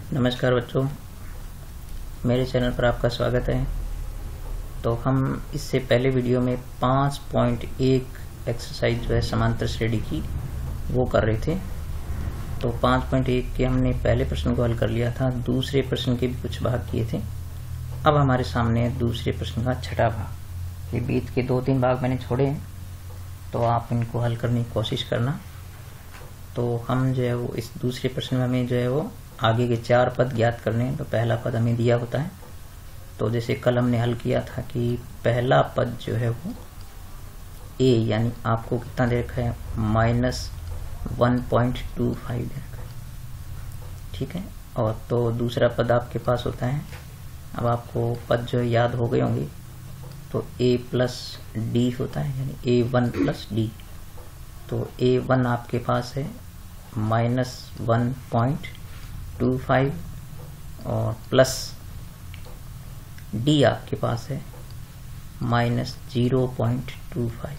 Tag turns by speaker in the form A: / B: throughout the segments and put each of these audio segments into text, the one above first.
A: नमस्कार बच्चों, मेरे चैनल पर आपका स्वागत है। तो हम इससे पहले वीडियो में 5.1 एक्सरसाइज जो है समांतर श्रेणी की वो कर रहे थे। तो 5.1 के हमने पहले प्रश्न को हल कर लिया था, दूसरे प्रश्न के भी कुछ भाग किए थे। अब हमारे सामने दूसरे प्रश्न का छठा भाग। ये बीच के 2-3 भाग मैंने छोड़े हैं, तो आप इनको हल करने की कोशिश करना। तो हम जो है वो इस दूसरे प्रश्न में हमें जो है वो आगे के 4 पद ज्ञात करने हैं। तो पहला पद हमें दिया होता है। तो जैसे कल हमने हल किया था कि पहला पद जो है वो a, यानी आपको कितना दे रखा है, -1.25 दे रखा है, ठीक है। और तो दूसरा पद आपके पास होता है, अब आपको पद जो याद हो गए होंगे, तो a प्लस डी होता है, यानी a1 प्लस डी। तो a1 आपके पास है -1.25 और प्लस डी आपके पास है -0.25।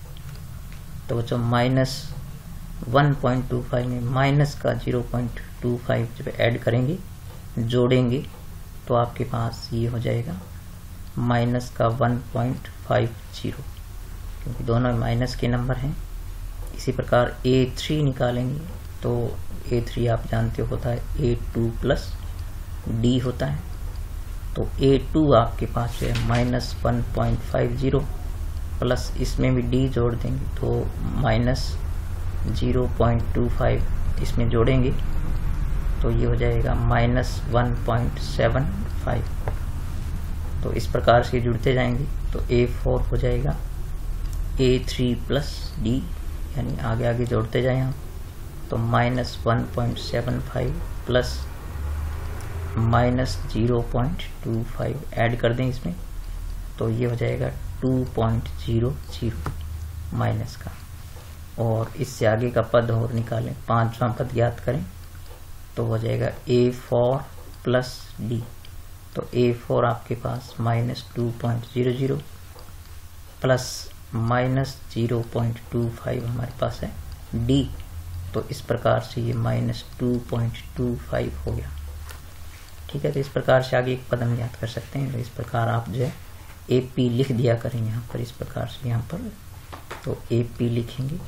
A: तो बच्चों -1.25 में माइनस का 0.25 जब ऐड करेंगे, जोड़ेंगे, तो आपके पास ये हो जाएगा माइनस का 1.50, क्योंकि दोनों माइनस के नंबर हैं। इसी प्रकार a3 निकालेंगे, तो a3 आप जानते हो होता है a2 प्लस d होता है। तो a2 आपके पास जो है -1.50 प्लस इसमें भी d जोड़ देंगे, तो -0.25 इसमें जोड़ेंगे, तो ये हो जाएगा -1.75। तो इस प्रकार से जुड़ते जाएंगे, तो a4 हो जाएगा a3 प्लस d, यानी आगे आगे जोड़ते जाएं हम, तो -1.75 प्लस -0.25 ऐड कर दें इसमें, तो ये हो जाएगा 2.00 माइनस का। और इससे आगे का पद और निकालें, 5वां पद ज्ञात करें, तो हो जाएगा a4 प्लस d। तो a4 आपके पास -2.00 प्लस -0.25 हमारे पास है d। तो इस प्रकार से ये -2.25 हो गया, ठीक है। तो इस प्रकार से आगे एक पद हम याद कर सकते हैं। तो इस प्रकार आप जो है AP लिख दिया करें यहाँ पर, इस प्रकार से यहाँ पर, तो AP लिखेंगे।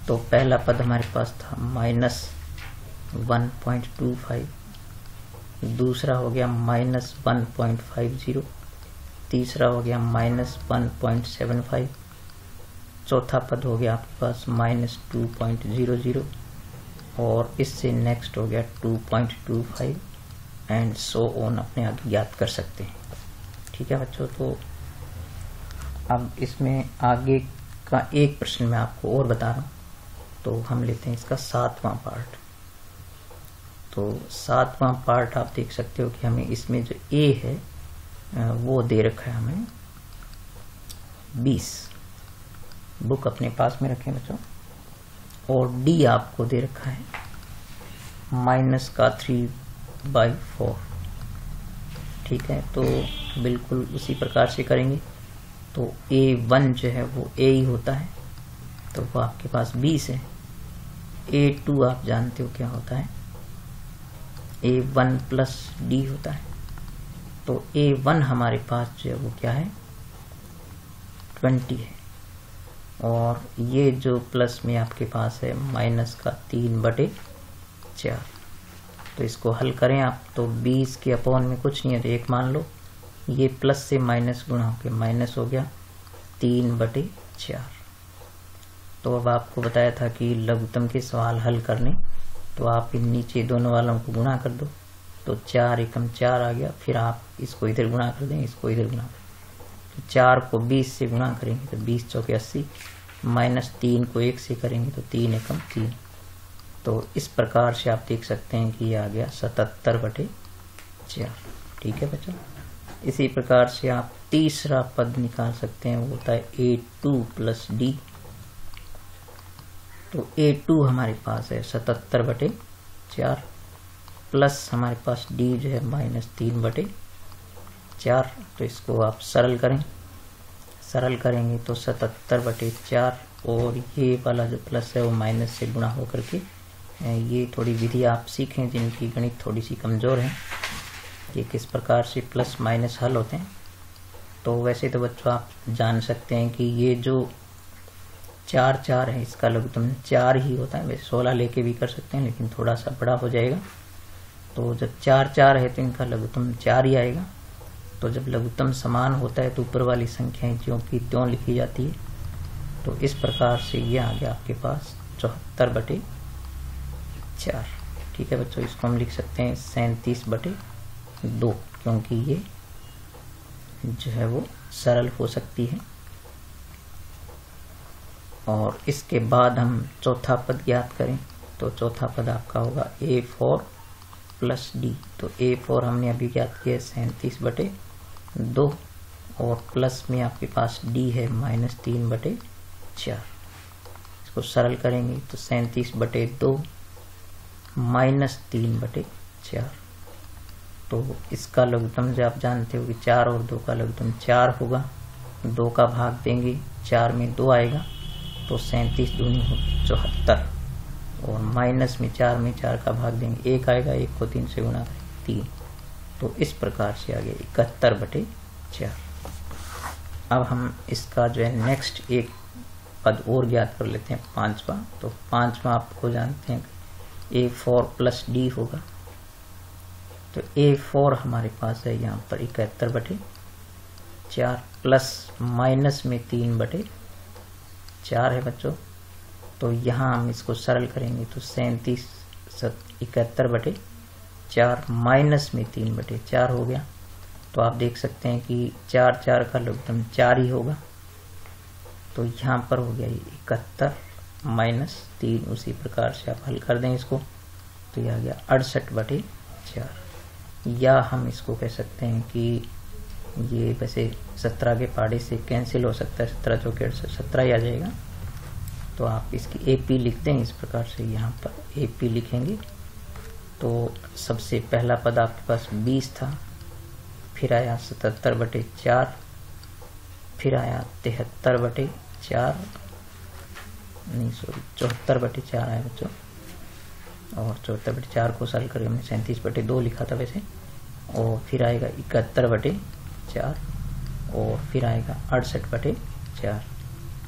A: तो पहला पद हमारे पास था -1.25, दूसरा हो गया -1.50, तीसरा हो गया -1.75, चौथा पद हो गया आपके पास -2.00, और इससे नेक्स्ट हो गया 2.25 एंड सो ऑन, अपने आगे ज्ञात कर सकते हैं, ठीक है बच्चों। तो अब इसमें आगे का एक प्रश्न मैं आपको और बता रहा हूँ। तो हम लेते हैं इसका 7वां पार्ट। तो 7वां पार्ट आप देख सकते हो कि हमें इसमें जो a है वो दे रखा है हमें 20। बुक अपने पास में रखें बच्चों। और d आपको दे रखा है -3/4, ठीक है। तो बिल्कुल उसी प्रकार से करेंगे। तो a1 जो है वो a ही होता है, तो वो आपके पास 20 है। a2 आप जानते हो क्या होता है, a1 प्लस d होता है। तो a1 हमारे पास जो है वो क्या है, 20 है। और ये जो प्लस में आपके पास है -3/4। तो इसको हल करें आप, तो 20 के अपॉन में कुछ नहीं है, तो 1 मान लो। ये प्लस से माइनस गुणा होकर माइनस हो गया 3/4। तो अब आपको बताया था कि लघुत्तम के सवाल हल करने, तो आप इन नीचे दोनों वालों को गुणा कर दो, तो 4 एकम 4 आ गया। फिर आप इसको इधर गुणा कर दें, इसको इधर गुणा कर, तो 4 को 20 से गुणा करेंगे तो 20 चौके 80, -3 को 1 से करेंगे तो 3 एकम 3। तो इस प्रकार से आप देख सकते हैं कि ये आ गया 77/4, ठीक है बच्चों। इसी प्रकार से आप तीसरा पद निकाल सकते हैं, वो होता है a2 प्लस d। तो a2 हमारे पास है 77/4 प्लस हमारे पास d जो है -3/4। तो इसको आप सरल करें, सरल करेंगे तो 77/4, और ये वाला जो प्लस है वो माइनस से गुणा होकर के ये थोड़ी विधि आप सीखें जिनकी गणित थोड़ी सी कमज़ोर है, ये किस प्रकार से प्लस माइनस हल होते हैं। तो वैसे तो बच्चों आप जान सकते हैं कि ये जो 4 4 है इसका लघुत्तम 4 ही होता है। वैसे 16 लेके भी कर सकते हैं लेकिन थोड़ा सा बड़ा हो जाएगा। तो जब 4 4 है तो इनका लघुत्तम 4 ही आएगा। तो जब लघुत्तम समान होता है तो ऊपर वाली संख्याएं ज्यों की त्यों लिखी जाती है। तो इस प्रकार से ये आ गया आपके पास 74/4। ठीक है बच्चों, इसको हम लिख सकते हैं 37/2 क्योंकि ये जो है वो सरल हो सकती है। और इसके बाद हम चौथा पद ज्ञात करें। तो चौथा पद आपका होगा A4 प्लस D। तो A4 हमने अभी ज्ञात किया 37/2 और प्लस में आपके पास D है -3/4। इसको सरल करेंगे तो 37/2 -3/4। तो इसका लघुत्तम जो आप जानते हो कि 4 और 2 का लघुत्तम 4 होगा। 2 का भाग देंगे, 4 में 2 आएगा तो 37 दूनी होगी 74। और माइनस में 4 का भाग देंगे, 1 आएगा, 1 को 3 से गुणा करेंगे 3। तो इस प्रकार से आ गया 71/4। अब हम इसका जो है नेक्स्ट एक पद और ज्ञात कर लेते हैं, 5वां। तो 5वां आपको जानते हैं A4 प्लस D होगा। तो A4 हमारे पास है यहाँ पर 71/4 प्लस माइनस में 3/4 है बच्चों। तो यहाँ हम इसको सरल करेंगे तो 71/4 माइनस में 3/4 हो गया। तो आप देख सकते हैं कि 4 4 का लघुत्तम 4 ही होगा। तो यहाँ पर हो गया 71 - 3। उसी प्रकार से आप हल कर दें इसको तो यह आ गया 68/4। या हम इसको कह सकते हैं कि ये वैसे 17 के पहाड़े से कैंसिल हो सकता है, 17 चौके 17 ही आ जाएगा। तो आप इसकी AP लिख दें इस प्रकार से, यहाँ पर AP लिखेंगे। तो सबसे पहला पद आपके पास 20 था, फिर आया 77/4, फिर आया 74/4 74/4 आया बच्चों। और 74/4 को सरल करके हमने 37/2 लिखा था वैसे। और फिर आएगा 71/4 और फिर आएगा 68/4।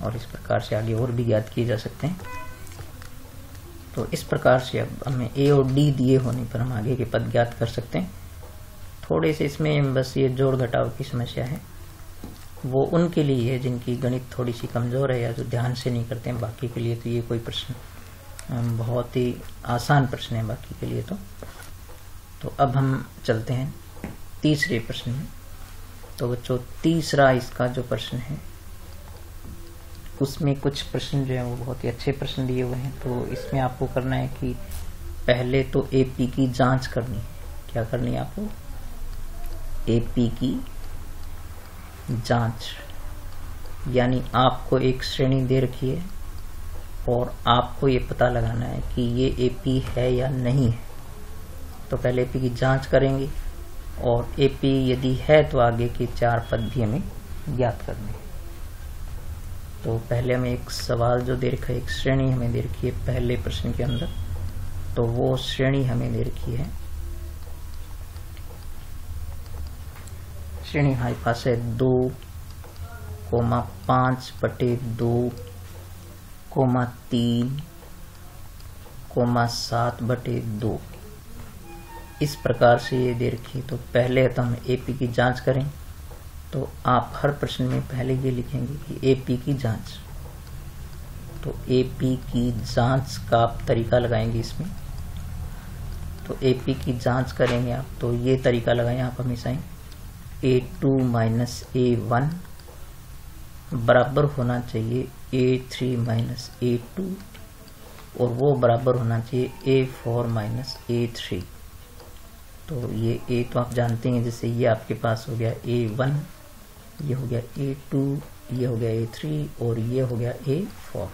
A: और इस प्रकार से आगे और भी ज्ञात किए जा सकते हैं। तो इस प्रकार से अब हमें A और D दिए होने पर हम आगे के पद ज्ञात कर सकते हैं। थोड़े से इसमें बस ये जोड़ घटाव की समस्या है, वो उनके लिए है जिनकी गणित थोड़ी सी कमज़ोर है या जो ध्यान से नहीं करते हैं। बाकी के लिए तो ये कोई प्रश्न बहुत ही आसान प्रश्न है बाकी के लिए। तो अब हम चलते हैं तीसरे प्रश्न में। तो बच्चों तीसरा इसका जो प्रश्न है उसमें कुछ प्रश्न जो है वो बहुत ही अच्छे प्रश्न दिए हुए हैं। तो इसमें आपको करना है कि पहले तो AP की जांच करनी है। क्या करनी है आपको? AP की जांच, यानी आपको एक श्रेणी दे रखी है और आपको ये पता लगाना है कि ये AP है या नहीं है। तो पहले AP की जांच करेंगे और AP यदि है तो आगे के 4 पद भी हमें ज्ञात करने हैं। तो पहले हमें एक सवाल जो दे रखा है, एक श्रेणी हमें दे रखी है पहले प्रश्न के अंदर। तो वो श्रेणी हमें दे रखी है, श्रेणी हमारे पास है 2, 5/2, 3, 7/2 इस प्रकार से ये दे रखी है। तो पहले तो हम AP की जांच करें। तो आप हर प्रश्न में पहले ये लिखेंगे कि AP की जांच। तो AP की जांच का आप तरीका लगाएंगे इसमें। तो AP की जांच करेंगे आप, तो ये तरीका लगाएं आप हमेशा ही। A2 - A1 बराबर होना चाहिए A3 - A2 और वो बराबर होना चाहिए A4 - A3। तो ये A तो आप जानते हैं, जैसे ये आपके पास हो गया A1, ये हो गया A2, ये हो गया A3 और ये हो गया A4।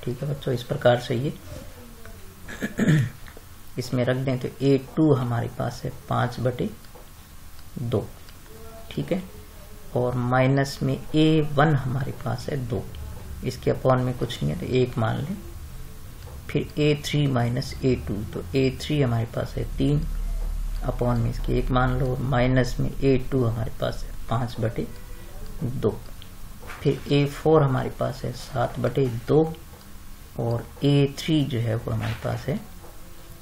A: ठीक है बच्चों, इस प्रकार से ये इसमें रख दें। तो A2 हमारे पास है 5/2। ठीक है, और माइनस में A1 हमारे पास है 2। इसके अपॉन में कुछ नहीं है तो 1 मान लें। फिर A3 माइनस A2, तो A3 हमारे पास है 3 अपॉन में इसके 1 मान लो, माइनस में A2 हमारे पास है 5/2, फिर A4 हमारे पास है 7/2 और A3 जो है वो हमारे पास है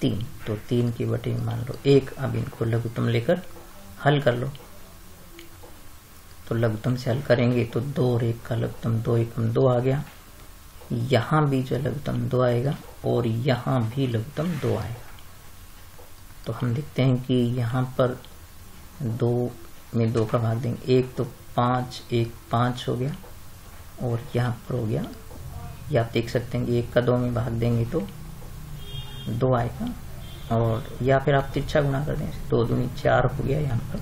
A: 3, तो 3 के बटे मान लो 1। अब इनको लघुत्तम लेकर हल कर लो, तो लघुत्तम से हल करेंगे तो 2 और 1 का लघुत्तम 2 एकम 2 आ गया, यहाँ भी जो लघुत्तम 2 आएगा और यहाँ भी लघुत्तम 2 आएगा। तो हम देखते हैं कि यहाँ पर 2 में 2 का भाग देंगे, 1 तो 5, 1 5 हो गया और यहाँ पर हो गया, या आप देख सकते हैं कि 1 का 2 में भाग देंगे तो 2 आएगा, और या फिर आप तिरछा गुणा कर दें, 2 दूनी 4 हो गया यहाँ पर,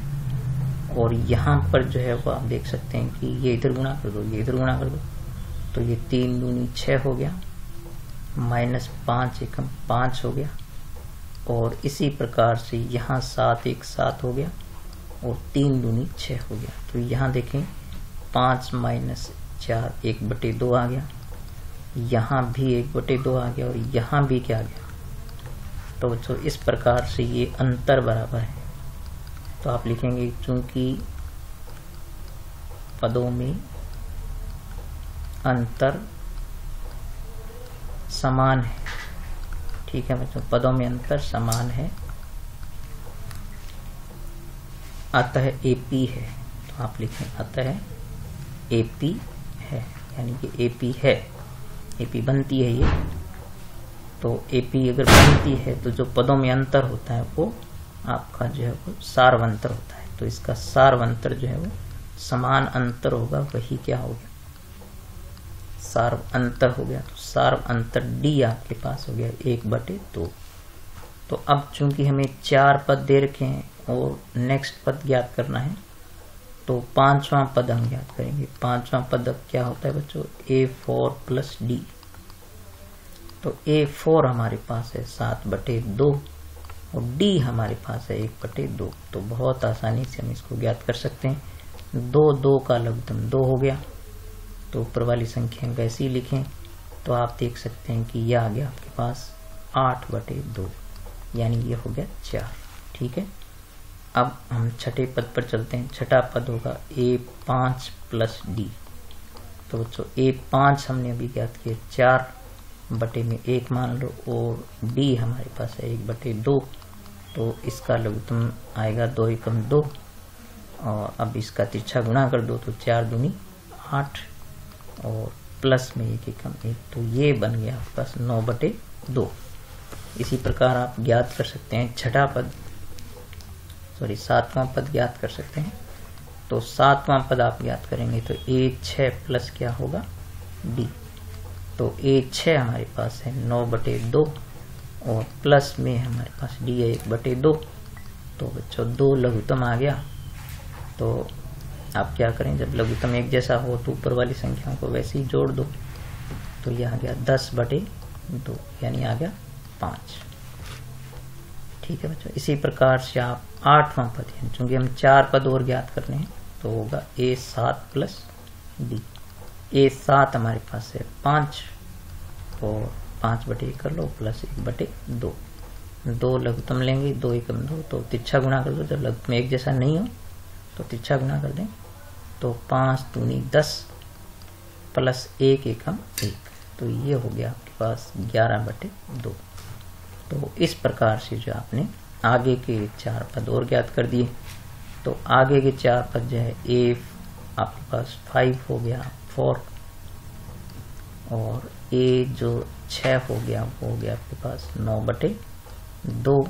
A: और यहाँ पर जो है वो आप देख सकते हैं कि ये इधर गुणा कर दो, ये इधर गुणा कर दो, तो ये 3 दूनी 6 हो गया, माइनस 5 एकम 5 हो गया, और इसी प्रकार से यहाँ 7 1 7 हो गया और 3 दूनी 6 हो गया। तो यहाँ देखें 5 माइनस 4 1/2 आ गया, यहाँ भी 1/2 आ गया और यहाँ भी क्या आ गया। तो बच्चों इस प्रकार से ये अंतर बराबर है, तो आप लिखेंगे चूंकि पदों में अंतर समान है, ठीक है बच्चों, पदों में अंतर समान है, अतः AP है। तो आप लिखें अतः AP है, यानी कि AP है, AP बनती है ये। तो AP अगर बनती है तो जो पदों में अंतर होता है वो आपका जो है वो सार्वंतर होता है, तो इसका सार्वंतर जो है वो समान अंतर होगा, वही क्या हो गया, सार्व अंतर हो गया। तो सार्व अंतर D आपके पास हो गया 1/2। तो अब चूंकि हमें 4 पद दे रखे हैं और नेक्स्ट पद ज्ञात करना है, तो 5वां पद हम ज्ञात करेंगे। 5वां पद अब क्या होता है बच्चों, A4 प्लस D। तो A4 हमारे पास है 7/2 और D हमारे पास है 1/2। तो बहुत आसानी से हम इसको ज्ञात कर सकते हैं। 2 2 का लघुत्तम 2 हो गया, तो ऊपर वाली संख्या वैसे ही लिखें, तो आप देख सकते हैं कि यह आ गया आपके पास 8/2, यानी ये हो गया 4। ठीक है, अब हम छठे पद पर चलते हैं। छठा पद होगा A5 प्लस D। तो बच्चों A5 हमने अभी ज्ञात किया 4/1 मान लो, और D हमारे पास है 1/2, तो इसका लघुत्तम आएगा 2 एकम 2, और अब इसका तिरछा गुणा कर दो तो 4 दूनी 8 और प्लस में 1 एकम 1, तो ये बन गया आपके पास 9/2। इसी प्रकार आप ज्ञात कर सकते हैं छठा पद, सॉरी 7वां पद ज्ञात कर सकते हैं। तो 7वां पद आप ज्ञात करेंगे तो A6 प्लस क्या होगा D। तो A6 हमारे पास है 9/2 और प्लस में हमारे पास D है 1/2। तो बच्चों 2 लघुत्तम आ गया। तो आप क्या करें, जब लघुत्तम एक जैसा हो तो ऊपर वाली संख्याओं को वैसे ही जोड़ दो, तो यह आ गया 10/2, यानी आ गया 5। ठीक है बच्चों, इसी प्रकार से आप 8वां पद, चूंकि हम 4 पद और ज्ञात करने हैं, तो होगा A7 प्लस D। A7 हमारे पास है 5 और 5/1 कर लो प्लस 1/2, 2 लघुत्तम लेंगे, 2 एकम 2, तो तिरछा गुणा कर दो। जब लघुत्तम एक जैसा नहीं हो तो तिरछा गुणा कर दें, तो 5 दूनी 10 प्लस 1 एकम 1, तो ये हो गया आपके पास 11/2। तो इस प्रकार से जो आपने आगे के 4 पद और ज्ञात कर दिए, तो आगे के 4 पद जो है A आपके पास 5 हो गया 4, और A जो 6 हो गया वो हो गया आपके पास 9/2,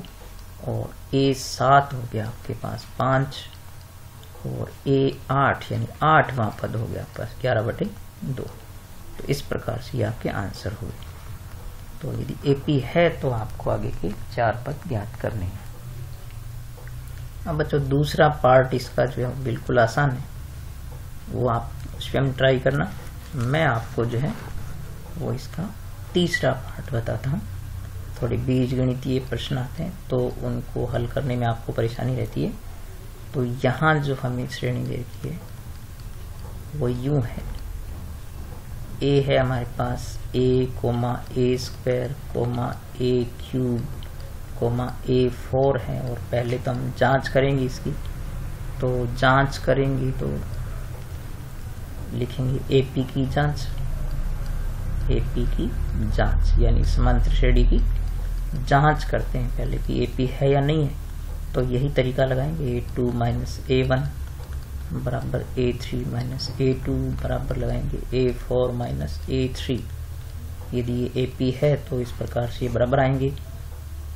A: और A7 हो गया आपके पास 5, और A8 यानी 8वां पद हो गया आपके पास 11/2। तो इस प्रकार से ये आपके आंसर हुए। तो यदि AP है तो आपको आगे के 4 पद ज्ञात करने हैं। अब बच्चों दूसरा पार्ट इसका जो है बिल्कुल आसान है, वो आप स्वयं ट्राई करना। मैं आपको जो है वो इसका तीसरा पार्ट बताता हूँ। थोड़े बीजगणितीय प्रश्न आते हैं तो उनको हल करने में आपको परेशानी रहती है। तो यहाँ जो हमें श्रेणी दे रखी है वो यूं है, ए है हमारे पास a comma A square comma A cube comma A4 है, और पहले तो हम जांच करेंगे इसकी। तो जांच करेंगे तो लिखेंगे AP की जांच, AP की जांच यानी समांतर श्रेणी की जांच करते हैं पहले कि AP है या नहीं है। तो यही तरीका लगाएंगे, A2 माइनस A1 बराबर A3 माइनस A2 बराबर लगाएंगे A4 माइनस A3। यदि ये AP है तो इस प्रकार से बराबर आएंगे।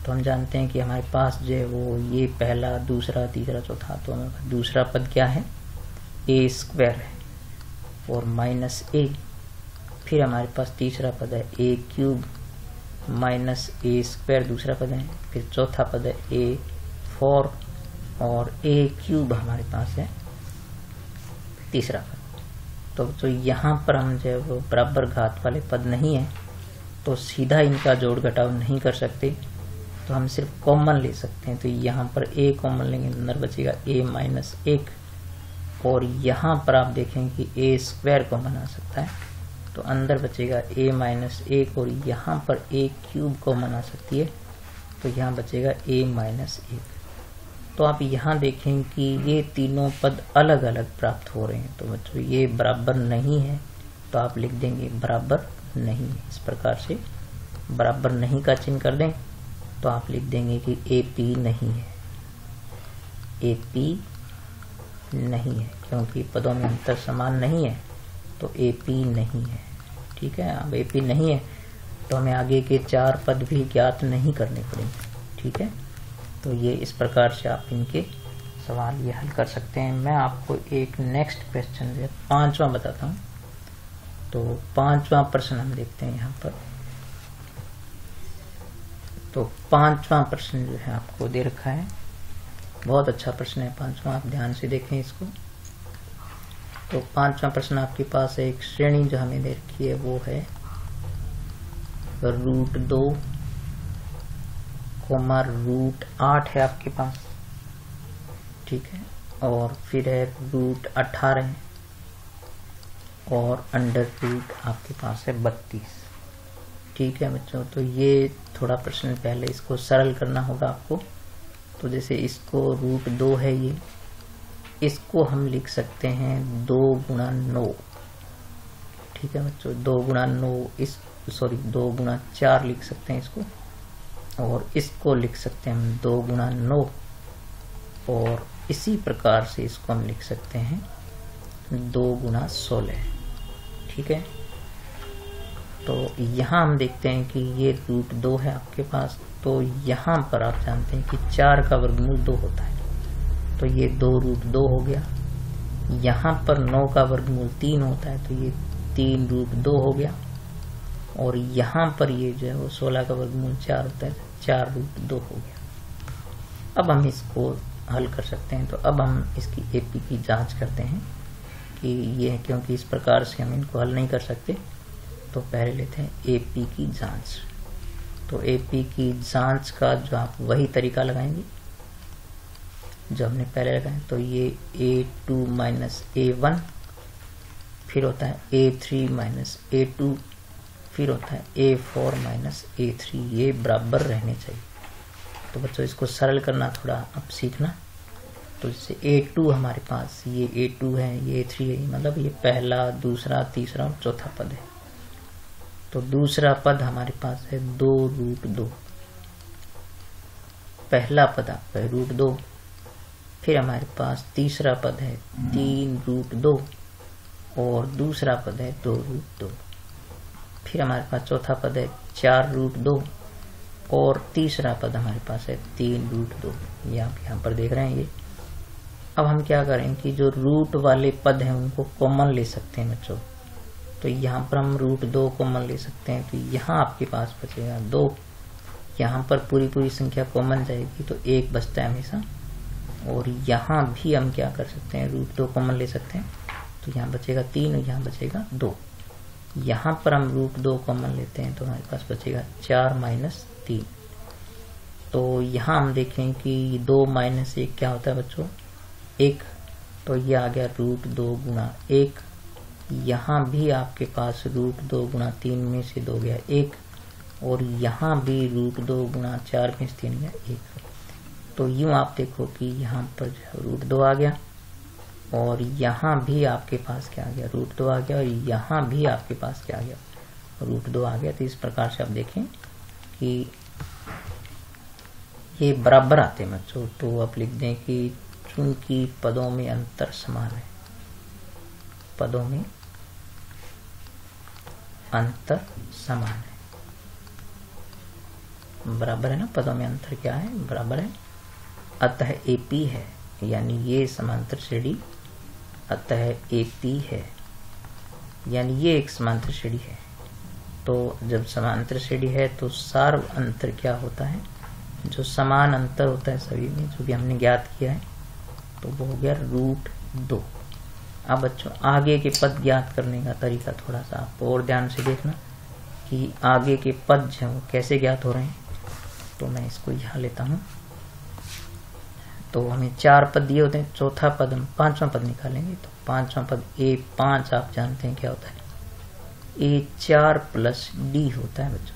A: तो हम जानते हैं कि हमारे पास जो है वो ये पहला, दूसरा, तीसरा, चौथा, तो हमारे दूसरा पद क्या है, A स्क्वायर है और माइनस A। फिर हमारे पास तीसरा पद है A cube minus A square, दूसरा पद है। फिर चौथा पद है A4 और A क्यूब हमारे पास है तीसरा पद। तो यहाँ पर हम जो है वो बराबर घात वाले पद नहीं है, तो सीधा इनका जोड़ घटाव नहीं कर सकते, तो हम सिर्फ कॉमन ले सकते हैं। तो यहाँ पर A कॉमन लेंगे, अंदर बचेगा A माइनस 1, और यहाँ पर आप देखें कि A स्क्वायर कॉमन आ सकता है, तो अंदर बचेगा A माइनस 1, और यहाँ पर A क्यूब कॉमन आ सकती है, तो यहाँ बचेगा A माइनस 1। तो आप यहाँ देखें कि ये तीनों पद अलग अलग प्राप्त हो रहे हैं। तो बच्चों ये बराबर नहीं है, तो आप लिख देंगे बराबर नहीं है। इस प्रकार से बराबर नहीं का चिन्ह कर दें, तो आप लिख देंगे कि AP नहीं है, AP नहीं है, क्योंकि पदों में अंतर समान नहीं है, तो AP नहीं है। ठीक है, अब AP नहीं है तो हमें आगे के 4 पद भी ज्ञात नहीं करने पड़ेंगे। ठीक है, तो ये इस प्रकार से आप इनके सवाल ये हल कर सकते हैं। मैं आपको एक नेक्स्ट क्वेश्चन जो 5वां बताता हूँ। तो 5वां प्रश्न हम देखते हैं यहाँ पर। तो 5वां प्रश्न जो है आपको दे रखा है, बहुत अच्छा प्रश्न है 5वां, आप ध्यान से देखें इसको। तो 5वां प्रश्न आपके पास एक श्रेणी जो हमें दे रखी है वो है √2 कोमा √8 है आपके पास। ठीक है, और फिर है √18 और √, आपके पास है 32। ठीक है बच्चों, तो ये थोड़ा प्रश्न पहले इसको सरल करना होगा आपको। तो जैसे इसको √2 है ये, इसको हम लिख सकते हैं 2 गुणा 9। ठीक है बच्चों, 2 गुणा 9 2 गुणा 4 लिख सकते हैं इसको, और इसको लिख सकते हैं हम 2 गुणा 9, और इसी प्रकार से इसको हम लिख सकते हैं 2 गुणा 16। ठीक है, तो यहाँ हम देखते हैं कि ये √2 है आपके पास। तो यहाँ पर आप जानते हैं कि 4 का वर्गमूल 2 होता है, तो ये 2 √2 हो गया। यहाँ पर 9 का वर्गमूल 3 होता है, तो ये 3 √2 हो गया। और यहाँ पर ये जो है वो 16 का वर्गमूल 4 होता है, 4 √2 हो गया। अब हम इसको हल कर सकते हैं। तो अब हम इसकी AP की जांच करते हैं कि ये, क्योंकि इस प्रकार से हम इनको हल नहीं कर सकते, तो पहले लेते हैं AP की जांच। तो AP की जांच का जो आप वही तरीका लगाएंगे जो हमने पहले लगाया। तो ये A2 माइनस A1, फिर होता है A3 माइनस A2, फिर होता है A4 माइनस A3, ये बराबर रहने चाहिए। तो बच्चों इसको सरल करना थोड़ा अब सीखना। तो जैसे A2 हमारे पास, ये A2 है, ये A3 है, मतलब ये पहला, दूसरा, तीसरा और चौथा पद है। तो दूसरा पद हमारे पास है 2 √2, पहला पद आपका है √2। फिर हमारे पास तीसरा पद है 3 √2 और दूसरा पद है 2 √2। फिर हमारे पास चौथा पद है 4 √2 और तीसरा पद हमारे पास है 3 √2। ये आप यहाँ पर देख रहे हैं ये। अब हम क्या करें कि जो रूट वाले पद हैं उनको कॉमन ले सकते हैं बच्चों। तो यहाँ पर हम √2 कॉमन ले सकते हैं, तो यहाँ आपके पास बचेगा 2। यहाँ पर पूरी संख्या कॉमन जाएगी तो 1 बचता है हमेशा। और यहाँ भी हम क्या कर सकते हैं, √2 कॉमन ले सकते हैं, तो यहाँ बचेगा 3 और यहाँ बचेगा 2। यहाँ पर हम √2 कॉमन लेते हैं तो हमारे पास बचेगा 4 माइनस 3। तो यहाँ हम देखें कि 2 माइनस 1 क्या होता है बच्चों, 1। तो ये आ गया √2 गुणा 1 यहाँ भी आपके पास √2 गुणा 3 में से 2 गया 1, और यहाँ भी √2 गुणा 4 में से 3 गया 1। तो यूं आप देखो कि यहाँ पर जो है √2 आ गया, और यहाँ भी आपके पास क्या आ गया, √2 आ गया, और यहाँ भी आपके पास क्या आ गया, √2 आ गया। तो इस प्रकार से आप देखें कि ये बराबर आते हैं बच्चों। तो आप लिख दें कि चूंकि पदों में अंतर समान है, पदों में अंतर समान है, बराबर है ना, पदों में अंतर क्या है, बराबर है, अतः AP है, यानी ये समांतर श्रेणी, अतः AP है, यानी ये एक समांतर श्रेणी है। तो जब समांतर श्रेणी है तो सार्व अंतर क्या होता है, जो समान अंतर होता है सभी में, जो भी हमने ज्ञात किया है, तो वो हो गया √2। अब बच्चों आगे के पद ज्ञात करने का तरीका थोड़ा सा आप और ध्यान से देखना कि आगे के पद जो वो कैसे ज्ञात हो रहे हैं। तो मैं इसको यहाँ लेता हूँ। तो हमें 4 पद दिए होते हैं, चौथा पद हम 5वां पद निकालेंगे। तो 5वां पद A5 आप जानते हैं क्या होता है, A4 + D होता है बच्चों।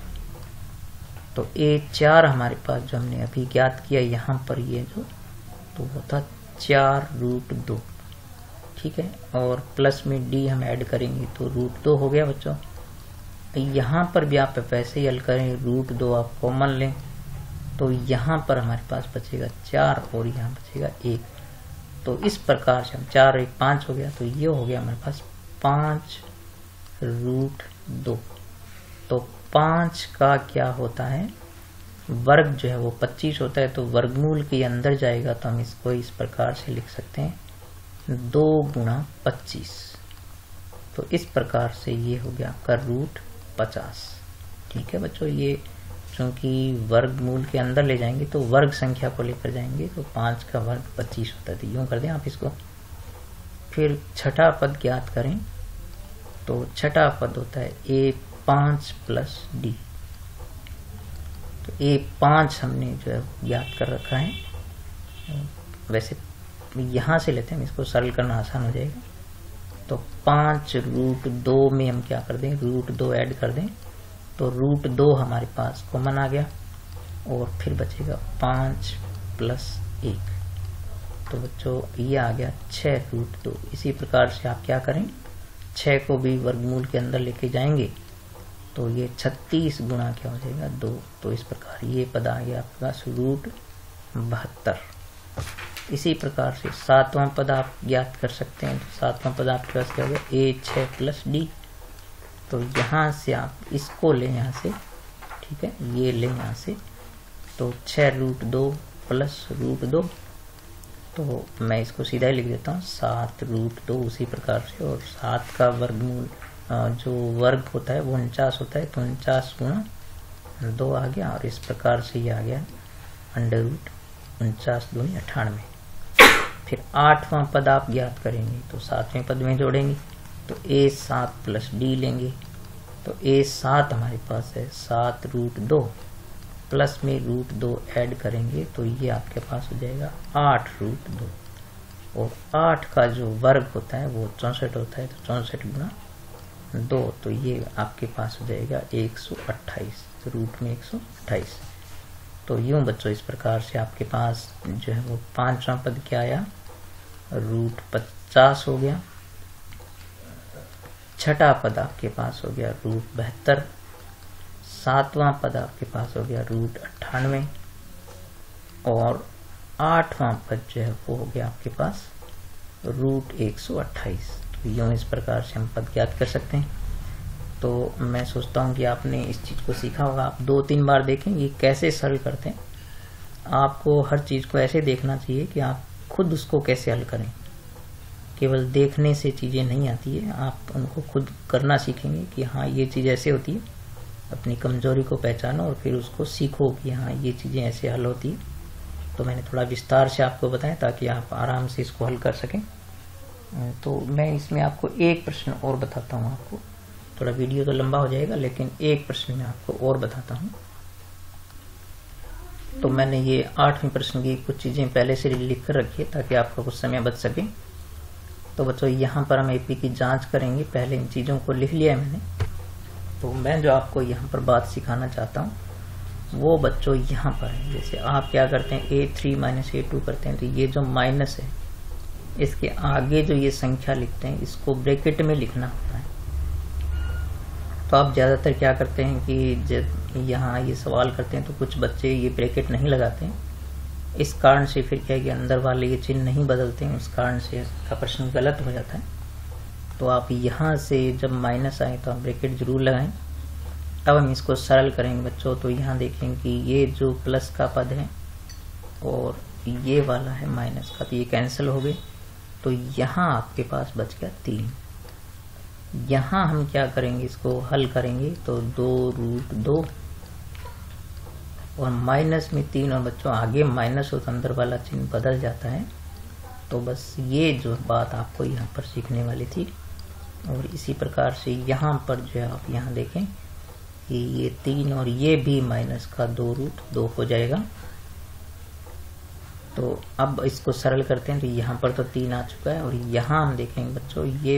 A: तो A4 हमारे पास जो हमने अभी ज्ञात किया यहाँ पर, ये जो तो वो था 4√2, ठीक है, और प्लस में D हम ऐड करेंगे तो √2 हो गया बच्चों। यहाँ पर भी आप वैसे ही हल करें, √2 आप कॉमन लें, तो यहाँ पर हमारे पास बचेगा 4 और यहाँ बचेगा 1। तो इस प्रकार से हम 4 1 5 हो गया, तो ये हो गया हमारे पास 5√2। तो 5 का क्या होता है, वर्ग जो है वो 25 होता है, तो वर्गमूल के अंदर जाएगा तो हम इसको इस प्रकार से लिख सकते हैं 2 गुणा 25। तो इस प्रकार से ये हो गया आपका √50, ठीक है बच्चों। ये क्योंकि वर्गमूल के अंदर ले जाएंगे तो वर्ग संख्या को लेकर जाएंगे, तो 5 का वर्ग 25 होता है। तो यूं कर दें आप इसको। फिर छठा पद ज्ञात करें, तो छठा पद होता है A5 + D। तो A5 हमने जो है ज्ञात कर रखा है, वैसे यहां से लेते हैं, इसको सरल करना आसान हो जाएगा। तो 5√2 में हम क्या कर दें, √2 ऐड कर दें, तो √2 हमारे पास कॉमन आ गया, और फिर बचेगा 5 + 1। तो बच्चों ये आ गया 6√2। इसी प्रकार से आप क्या करें, 6 को भी वर्गमूल के अंदर लेके जाएंगे, तो ये 36 गुणा क्या हो जाएगा 2। तो इस प्रकार ये पद आ गया आपके पास √72। इसी प्रकार से 7वां पद आप ज्ञात कर सकते हैं। तो 7वां पद आपके पास क्या हो गया, A6 + D। तो यहाँ से आप इसको लें, यहाँ से, ठीक है, ये लें यहाँ से, तो 6√2 + √2। तो मैं इसको सीधा ही लिख देता हूँ 7√2 उसी प्रकार से। और 7 का वर्गमूल जो वर्ग होता है वो 49 होता है, तो 49 गुणा 2 आ गया, और इस प्रकार से ये आ गया √49 × 2 = 98। फिर 8वां पद आप ज्ञात करेंगे, तो 7वें पद में जोड़ेंगे, तो A7 + D लेंगे। तो A7 हमारे पास है 7√2, प्लस में √2 ऐड करेंगे, तो ये आपके पास हो जाएगा 8√2। और 8 का जो वर्ग होता है वो 64 होता है, तो 64 गुणा 2, तो ये आपके पास हो जाएगा 128, तो रूट में 128। तो यूं बच्चों इस प्रकार से आपके पास जो है वो 5वां पद क्या आया, √50 हो गया। छठा पद आपके पास हो गया √72। 7वां पद आपके पास हो गया √98। और 8वां पद जो है वो हो गया आपके पास √128। तो यूं इस प्रकार से हम पद ज्ञात कर सकते हैं। तो मैं सोचता हूं कि आपने इस चीज को सीखा होगा। आप 2-3 बार देखें ये कैसे सरल करते हैं। आपको हर चीज को ऐसे देखना चाहिए कि आप खुद उसको कैसे हल करें। केवल देखने से चीजें नहीं आती है, आप उनको खुद करना सीखेंगे कि हाँ ये चीज ऐसे होती है। अपनी कमजोरी को पहचानो और फिर उसको सीखो कि हाँ ये चीजें ऐसे हल होती है। तो मैंने थोड़ा विस्तार से आपको बताया ताकि आप आराम से इसको हल कर सकें। तो मैं इसमें आपको एक प्रश्न और बताता हूँ। आपको थोड़ा वीडियो तो लंबा हो जाएगा, लेकिन एक प्रश्न में आपको और बताता हूँ। तो मैंने ये 8वें प्रश्न की कुछ चीजें पहले से लिख कर रखी है ताकि आपका कुछ समय बच सके। तो बच्चों यहाँ पर हम एपी की जांच करेंगे। पहले इन चीज़ों को लिख लिया है मैंने। तो मैं जो आपको यहाँ पर बात सिखाना चाहता हूँ वो बच्चों यहाँ पर है। जैसे आप क्या करते हैं A3 माइनस A2 करते हैं, तो ये जो माइनस है इसके आगे जो ये संख्या लिखते हैं इसको ब्रैकेट में लिखना होता है। तो आप ज़्यादातर क्या करते हैं कि जब यहाँ ये सवाल करते हैं तो कुछ बच्चे ये ब्रैकेट नहीं लगाते हैं। इस कारण से फिर क्या है कि अंदर वाले ये चिन्ह नहीं बदलते हैं, उस कारण से इसका प्रश्न गलत हो जाता है। तो आप यहाँ से जब माइनस आए तो आप ब्रैकेट जरूर लगाएं। अब हम इसको सरल करेंगे बच्चों। तो यहाँ देखें कि ये जो प्लस का पद है और ये वाला है माइनस का, तो ये कैंसिल हो गए। तो यहाँ आपके पास बच गया 3। यहाँ हम क्या करेंगे, इसको हल करेंगे तो 2√2 और माइनस में 3, और बच्चों आगे माइनस हो तो अंदर वाला चिन्ह बदल जाता है। तो बस ये जो बात आपको यहाँ पर सीखने वाली थी। और इसी प्रकार से यहाँ पर जो है आप यहाँ देखें कि ये 3 और ये भी माइनस का 2√2 हो जाएगा। तो अब इसको सरल करते हैं। तो यहाँ पर तो 3 आ चुका है और यहाँ हम देखेंगे बच्चों ये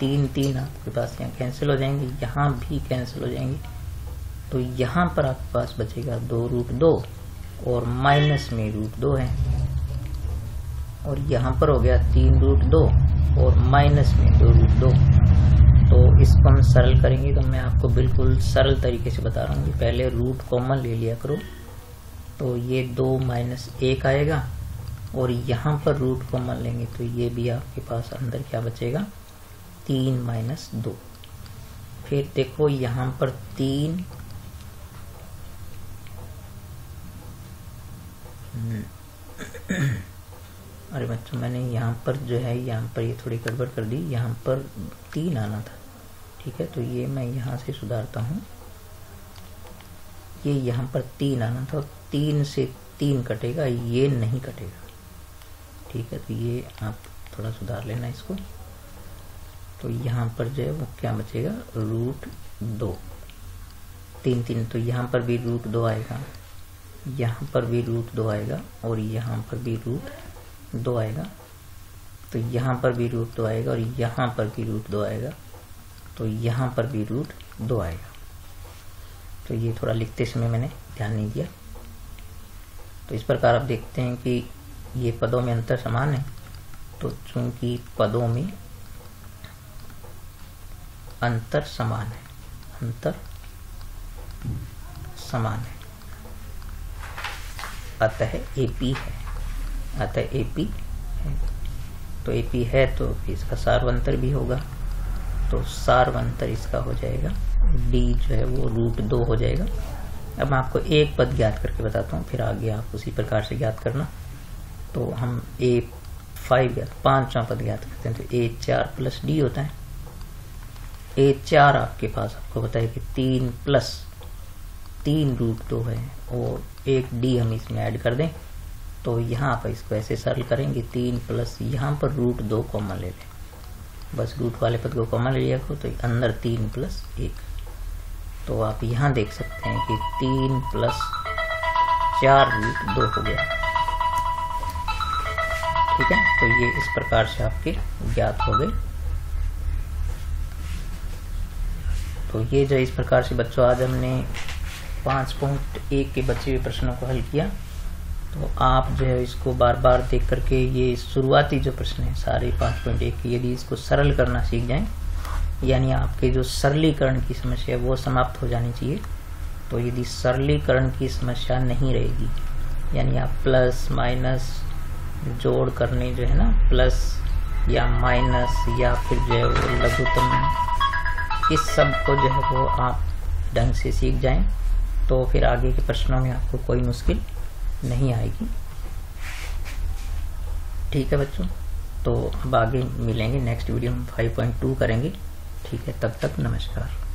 A: 3 आपके पास यहाँ कैंसिल हो जाएंगे, यहाँ भी कैंसिल हो जाएंगे। तो यहाँ पर आपके पास बचेगा 2√2 और माइनस में √2 है, और यहाँ पर हो गया 3√2 और माइनस में 2√2। तो इसको हम सरल करेंगे। तो मैं आपको बिल्कुल सरल तरीके से बता रहा हूँ कि पहले रूट कॉमन ले लिया करो। तो ये 2 माइनस 1 आएगा और यहाँ पर रूट कॉमन लेंगे तो ये भी आपके पास अंदर क्या बचेगा 3 माइनस 2। फिर देखो यहाँ पर 3 अरे बच्चों मैंने यहाँ पर जो है यहाँ पर ये थोड़ी गड़बड़ कर दी। यहाँ पर 3 आना था, ठीक है। तो ये मैं यहाँ से सुधारता हूँ। ये यहाँ पर 3 आना था, 3 से 3 कटेगा, ये नहीं कटेगा, ठीक है। तो ये आप थोड़ा सुधार लेना इसको। तो यहाँ पर जो है वो क्या बचेगा √2। 3 तो यहाँ पर भी √2 आएगा, यहाँ पर भी √2 आएगा और यहाँ पर भी √2 आएगा। तो यहाँ पर भी √2 आएगा और यहाँ पर भी √2 आएगा। तो यहाँ पर भी √2 आएगा। तो ये थोड़ा लिखते समय मैंने ध्यान नहीं दिया। तो इस प्रकार आप देखते हैं कि ये पदों में अंतर समान है। तो चूंकि पदों में अंतर समान है, अंतर समान है, अतः एपी है, अतः एपी है। तो एपी है तो इसका सार्वंतर भी होगा। तो सार्वंतर इसका हो जाएगा डी जो है वो √2 हो जाएगा। अब मैं आपको एक पद ज्ञात करके बताता हूँ, फिर आगे आप उसी प्रकार से ज्ञात करना। तो हम पांचवा पद ज्ञात करते हैं। तो A4 प्लस डी होता है। A4 आपके पास आपको पता है कि 3 प्लस 3√2 है और एक डी हम इसमें ऐड कर दें। तो यहाँ पर इसको ऐसे सरल करेंगे 3 प्लस यहाँ पर √2 कॉमन ले लें, बस रूट वाले पद को कॉमन ले लिया करो। तो अंदर 3 प्लस 1। तो आप यहाँ देख सकते हैं कि 3 प्लस 4√2 हो गया, ठीक है। तो ये इस प्रकार से आपके ज्ञात हो गए। तो ये जो इस प्रकार से बच्चों आज हमने 5.1 के बचे हुए प्रश्नों को हल किया। तो आप जो है इसको बार बार देख करके ये शुरुआती जो प्रश्न है सारे 5.1 के, यदि इसको सरल करना सीख जाएं, यानी आपके जो सरलीकरण की समस्या है वो समाप्त हो जानी चाहिए। तो यदि सरलीकरण की समस्या नहीं रहेगी, यानी आप प्लस माइनस जोड़ करने जो है ना, प्लस या माइनस या फिर जो है वो लघुत्तम, इस सब को जो है वो आप ढंग से सीख जाएं, तो फिर आगे के प्रश्नों में आपको कोई मुश्किल नहीं आएगी, ठीक है बच्चों। तो अब आगे मिलेंगे, नेक्स्ट वीडियो में 5.2 करेंगे, ठीक है। तब तक नमस्कार।